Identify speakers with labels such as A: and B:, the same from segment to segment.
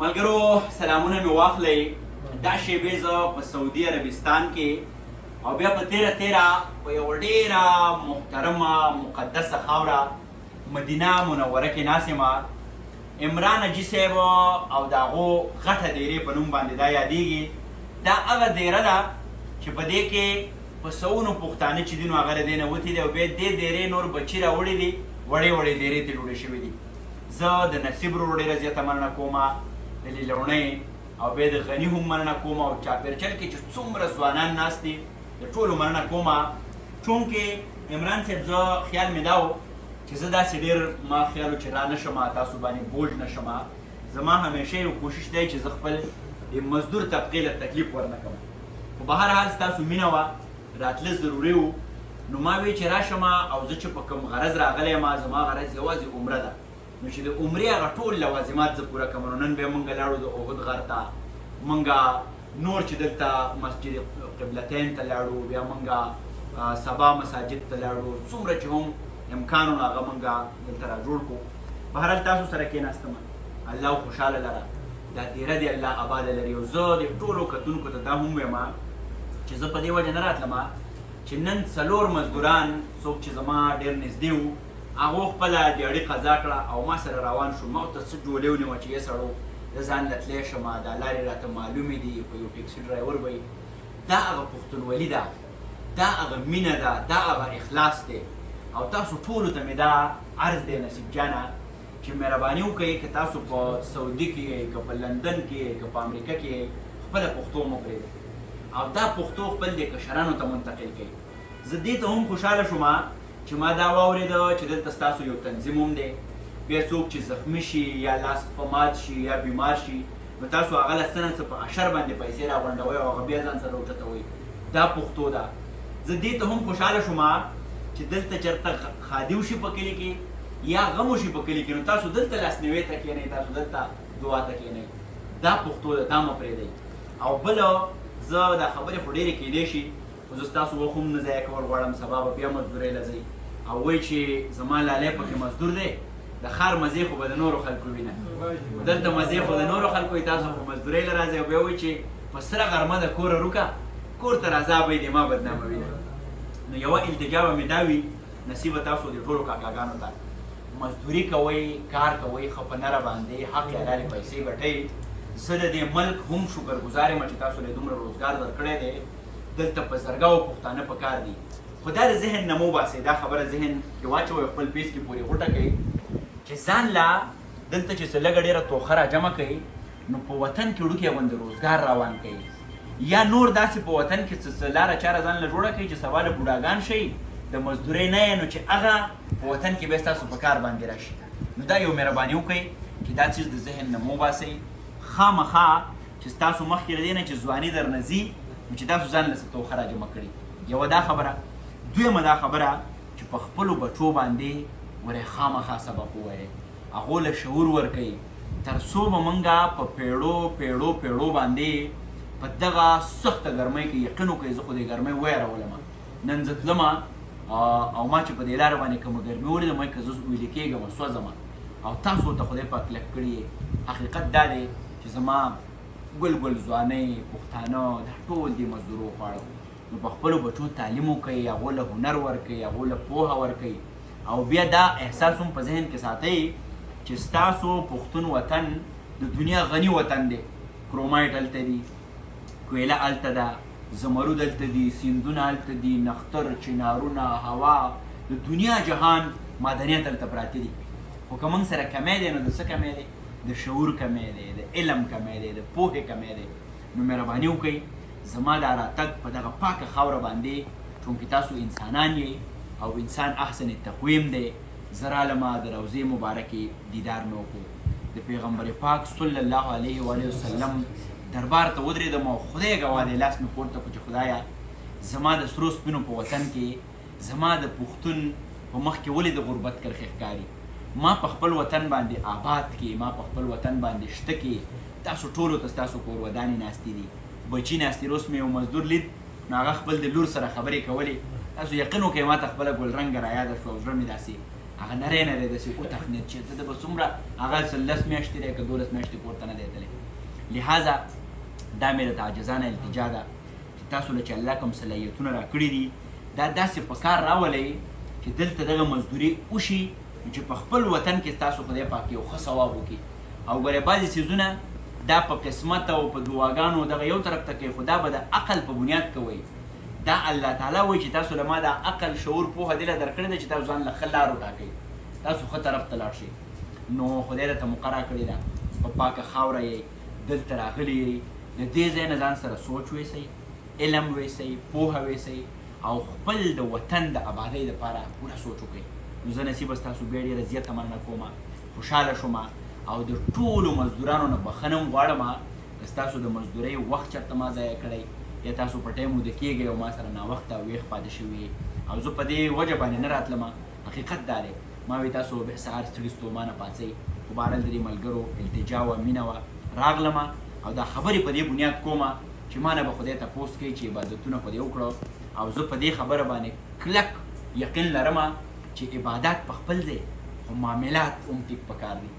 A: ملګرو سلامونه مې واخلئ. دا شیبې زه په سعودي عربستان کې او بیا په تیره په یوه ډېره محترمه مقدسه خاوره مدینه منوره کې ناست یم. عمران حاجي صاحب او د هغو غټه دیرې په نوم باندې دا یادېږي. دا هغه دیره ده چې په دې کې په سوونو پښتانه چې دي نو هغه له دې نه وتي دي او بیا دې دیرې نور بچي راوړي دي، وړې وړې دیرې ترې جوړې شوي دي. زه د نصیب ورور ډېره زیاته مننه کوم، د لیلوڼۍ او بیا د غني هم مننه کوم، او چاپېرچل کې چې څومره ځوانان ناست دي د ټولو مننه کوم. چونکې عمران صاحب زه خیال مې دا و چې زه داسې ډېر ما خیال و چې را نه شم تاسو باندې بوج نه شم. زما همیشه یو کوشش دی چې زه خپل د مزدور طبقې له تکلیف ورنه کړم. خو به هر حال ستاسو مینه وه، راتله ضروري و. نو ما وی چې راشم او زه چې په کوم غرض راغلی یم، زما غرض یوازې عمره ده. نو چې د عمرې هغه ټول لوازمات زه پوره کړم. نو نن بیا مونږ لاړو د احد غر ته، مونږ نور چې دلته مسجد قبلتین ته لاړو، بیا مونږ سبا مساجد ته لاړو. څومره چې هم امکان و هغه مونږ دلته را جوړ کړو. په هر حال تاسو سره کېناستم، الله خوشحاله لره، دا دیره دې الله آباده لري. او زه د ټولو کتونکو ته دا هم وایم چې زه په دې وجه نه راتلم چې نن 4 مزدوران څوک چې زما ډېر نږدې وو هغو خپله دیاړي قضا کړه او ما سره روان شو. ما ورته څه جولې ونیوه چې یې سړو زه ځان له تلی شم، دا لارې راته معلومې دي، په یو ټیکسي ډرایور به دا هغه پښتونولي ده، دا هغه مینه ده، دا هغه اخلاص دی. او تاسو ټولو ته مې دا عرض دی نصیب جانه چې مهرباني وکړئ که تاسو په سعودي کې یې، که په لندن کې یې، که په امریکا کې یې، خپله پښتو مه پرېږدئ او دا پښتو خپل د کشرانو ته منتقل کړئ. زه دې ته هم خوشحاله شوم چې ما دا واورېده چې دلته ستاسو یو تنظیم هم دی. بیا څوک چې زخمي شي یا لاس په مات شي یا بیمار شي نو تاسو هغه له څه نه څه په اشر باندې پیسې راغونډوئ او هغه بیا ځان سره اوچتوئ. دا پښتو ده. زه دې ته هم خوشحاله شوم چې دلته چېرته ښادي وشي په کلي کې یا غم وشي په کلي کې نو تاسو دلته لاسنیوی ته کښېنئ، تاسو دلته دعا ته کښېنئ. دا پښتو ده، دا مه پرېږدئ. او بله زه دا خبرې خو ډېرې کېدی شي خو زه ستاسو وخت هم نه ضایع کول غواړم. سبا به بیا مزدورۍ له ځئ او وایي چې زما لالی پکې مزدور دی، د ښار مزې خو به د نورو خلکو وینه، دلته مزې خو د نورو خلکو وي، تاسو خو مزدورۍ له راځئ. او بیا وایي چې په سره غرمه د کوره روکه کور ته راځه به یې د ما بدنامه وینه. نو یوه التجا به مې دا وي نصیبه تاسو د ټولو کاکاګانو ته مزدوري کوئ، کار کوئ، ښه په نره باندې حق حلالې پیسې ګټئ. زه د دې ملک هم شکرګزار یم چې تاسو له دومره روزګار درکړی دی. دلته په زرګاو پښتانه په کار دي. خو دا د ذهن نه مه وباسئ، دا خبره ذهن کې واچوئ، خپل پیس کې پورې غوټه کړئ چې ځان لا دلته چې څه لږه ډېره توخه را جمع کړئ نو په وطن کې وړوکی غوندې روزګار روان کړئ. یا نور داسې په وطن کې څه لاره چاره ځان له جوړه کړئ چې سبا له بوډاګان شئ د مزدورۍ نه یې نو چې هغه په وطن کې بیا ستاسو په کار باندې راشي. نو دا یو مهرباني وکړئ چې دا چیز د ذهن نه مه وباسئ. خامخا چې ستاسو مخکې له دې نه چې ځواني درنه ځي نو چې تاسو ځان له څه توخه را جمع کړي. یوه دا خبره. دویمه دا خبره چې په خپلو بچو باندې ورې خامخا سبق ووایئ، هغو له شعور ورکوئ تر څو به موږ په پیړو باندې په دغه سخته ګرمۍ کې یقین وکړئ. زه خو دې ګرمۍ ویرولم، نن زه تلم او ما چې په دې لاره باندې کومه ګرمي ولیدم که زه ویلې کېږم سوځم او تاسو ته خدای پاک کلک کړي. حقیقت دا دی چې زما ګل ځوانۍ پښتانه دا ټول دې مزدورو خواړه. نو په خپلو بچو تعلیم وکړئ، هغو له هنر ورکړئ، هغو له پوهه ورکړئ. او بیا دا احساس هم په ذهن کې ساتئ چې ستاسو پښتون وطن د دنیا غني وطن دی. کرومایټ هلته دي، کویله هلته ده، زمرود هلته دي، سیندونه هلته دي، نختر، چنارونه، هوا، د دنیا جهان معدنیات هلته پراته دي. خو که موږ سره کمی دی نو د څه کمی دی؟ د شعور کمی دی، د علم کمی دی، د پوهې کمی دی. نو مهرباني وکړئ زما دا راتګ په دغه پاکه خاوره باندې چونکې تاسو انسانان یې او انسان احسن تقویم دی. زه رالمه د روضې مبارکې دیدار مې وکړو، د پیغمبر پاک صلی الله علیه و وسلم دربار ته ودرېدم او خدای ګواه دی لاس مې پورته کړو چې خدایه زما د سرو سپینو په وطن کې زما د پښتون په مخ کې ولې د غربت کرښې ښکاري. ما په خپل وطن باندې آباد کې، ما په خپل وطن باندې شته کې تاسو ټولو ته ستاسو کور ودانې ناستې دي، بچي ناستې. روس مې یو مزدور لید نو هغه خپل د لور سره خبرې کولې. تاسو یقین وکړئ ما ته خپله ګلرنګه رایاده شوه او زړه مې داسې هغه نری داسې وتخنېد چې زه د به څومره هغه 10 میاشتې دی که 12 میاشتې پورته نه دی تللی. لہذا دا مې درته عاجزانه التجا ده چې تاسو له چې الله کوم صلاحیتونه راکړي دي دا داسې په کار راولئ چې دلته دغه مزدوري وشي چې په خپل وطن کې تاسو خدای پاک یو ښه ثواب وکړي. او ګورې بعضې څیزونه دا په قسمت او په دعاګانو دغه یو طرف ته کوي، خو دا به د عقل په بنیاد کوئ. دا الله تعالی وایي چې تاسو له ما دا عقل شعور پوهه دله درکړې ده چې تاسو ځان له ښه لار وټاکئ، تاسو ښه طرف ته لاړ شئ. نو خدای درته مقرره کړې ده په پاکه خاوره یې دلته راغلي یې، د دې ځای نه ځان سره سوچ ویسئ، علم ویسئ، پوهه ویسئ او خپل د وطن د آبادۍ دپاره پوره سوچ وکړئ. نو زه نصیبه ستاسو بیا ډېره زیاته مننه کوم، خوشحاله شوم او د ټولو مزدورانو نه بخښنه هم غواړم که ستاسو د مزدورۍ وخت چېرته ما ضایع کړی یا تاسو په ټایم وده کېږئ او ما سره ناوخته او ویښ پاتې شوي او زه په دې وجه باندې نه راتلم. حقیقت دا دی ما وی تاسو به سهار ستړي ستومانه پاڅئ، خو بهرحال د دې ملګرو التجا وه، مینه وه، راغلم او دا خبرې په دې بنیاد کوم چې ما نه به خدای تپوس کوي چې عبادتونه خو دې وکړو. او زه په دې خبره باندې کلک یقین لرم چې عبادت په خپل ځای خو معاملات هم ټیک پکار دي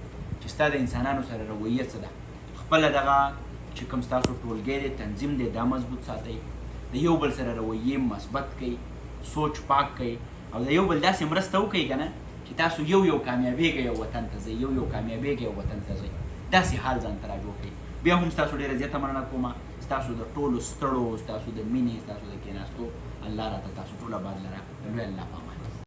A: چې ستا د انسانانو سره رویه څه ده. خپله دغه چې کوم ستاسو ټولګی دی تنظیم دی دا مضبوط ساتئ، د یو بل سره رویې مثبت کوئ، سوچ پاک کوئ او د یو بل داسې مرسته وکړئ که نه چې تاسو یو یو کامیابېږئ او وطن ته ځئ، یو یو کامیابېږئ او وطن ته ځئ، داسې حال ځان ته راجوړ کړئ. بیا هم ستاسو ډېره زیاته مننه کوم، ستاسو د ټولو ستړو، ستاسو د مینې، ستاسو د کېناستو الله راته تاسو ټول آباد لره. لوی الله پاک